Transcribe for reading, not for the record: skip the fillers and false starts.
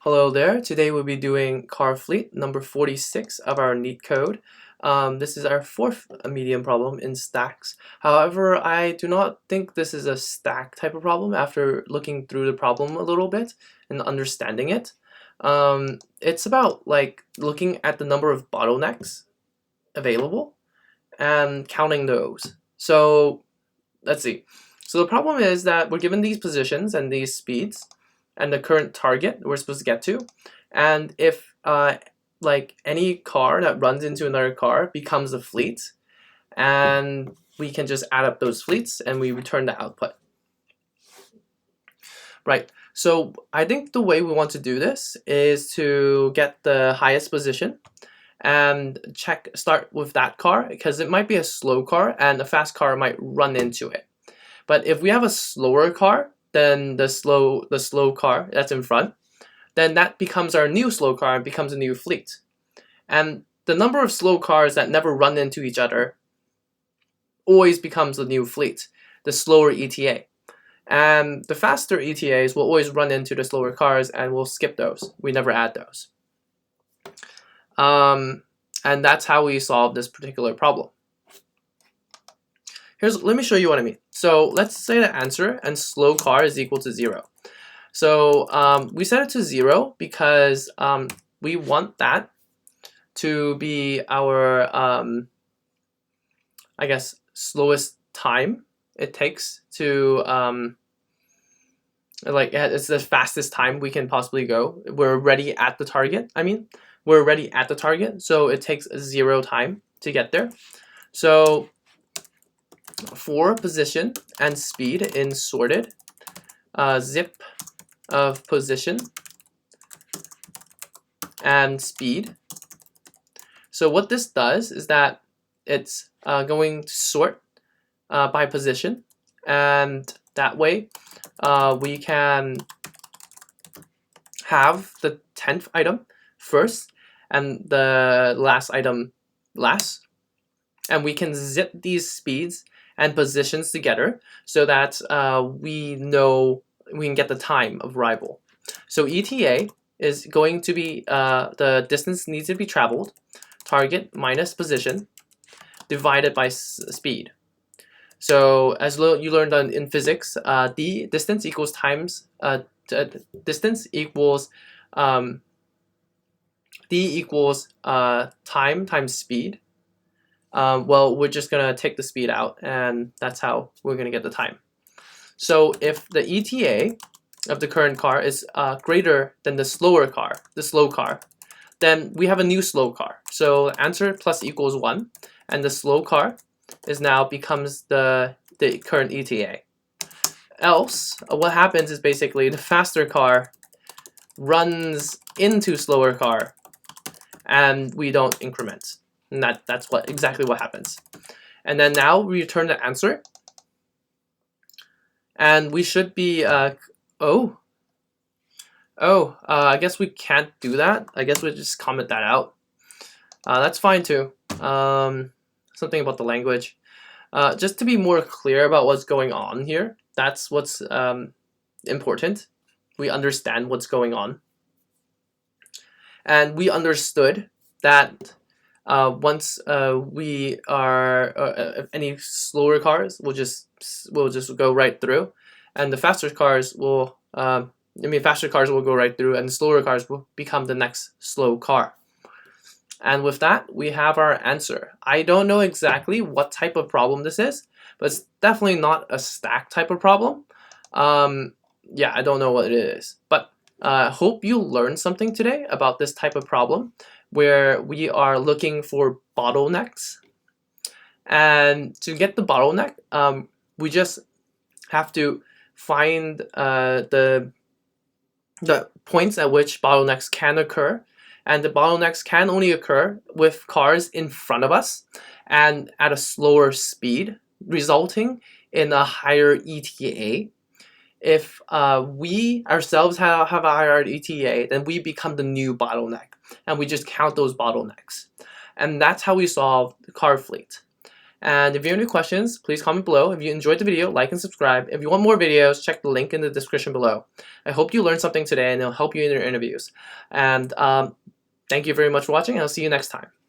Hello there. Today we'll be doing car fleet number 46 of our Neetcode. This is our fourth medium problem in stacks. However, I do not think this is a stack type of problem after looking through the problem a little bit and understanding it. It's about looking at the number of bottlenecks available and counting those. So let's see. So the problem is that we're given these positions and these speeds and the current target we're supposed to get to, and if any car that runs into another car becomes a fleet, and we can just add up those fleets and we return the output. Right, so I think the way we want to do this is to get the highest position and start with that car, because it might be a slow car and a fast car might run into it. But if we have a slower car than the slow car that's in front, then that becomes our new slow car and becomes a new fleet. And the number of slow cars that never run into each other always becomes the new fleet, the slower ETA. And the faster ETAs will always run into the slower cars and we'll skip those. We never add those. And that's how we solve this particular problem. Let me show you what I mean. So let's say the answer and slow car is equal to 0. So we set it to 0 because we want that to be our, I guess, slowest time it takes to, it's the fastest time we can possibly go. We're already at the target, we're already at the target, so it takes 0 time to get there. So for position and speed in sorted, zip of position and speed. So what this does is that it's going to sort by position, and that way we can have the 10th item first and the last item last, and we can zip these speeds and positions together so that we know we can get the time of arrival. So ETA is going to be the distance needs to be traveled, target minus position, divided by speed. So as you learned in physics, distance equals times distance equals d equals time times speed. Well, we're just gonna take the speed out, and that's how we're gonna get the time. So if the ETA of the current car is greater than the slow car, then we have a new slow car. So answer plus equals 1, and the slow car is now becomes the current ETA. Else, what happens is basically the faster car runs into slower car, and we don't increment. And that's exactly what happens. And then now we return the answer, and we should be I guess we can't do that. I guess we'll just comment that out. That's fine too. Something about the language. Just to be more clear about what's going on here, that's what's important. We understand what's going on, and we understood that once we are any slower cars will just go right through, and the faster cars will faster cars will go right through, and the slower cars will become the next slow car. And with that, we have our answer. I don't know exactly what type of problem this is, but it's definitely not a stack type of problem. Yeah, I don't know what it is, but hope you learned something today about this type of problem, where we are looking for bottlenecks. And to get the bottleneck, we just have to find the points at which bottlenecks can occur. And the bottlenecks can only occur with cars in front of us and at a slower speed, resulting in a higher ETA. If we ourselves have a higher ETA, then we become the new bottleneck, and we just count those bottlenecks. And that's how we solve the car fleet. And if you have any questions, please comment below. If you enjoyed the video, like and subscribe. If you want more videos, check the link in the description below. I hope you learned something today and it'll help you in your interviews. And thank you very much for watching, and I'll see you next time.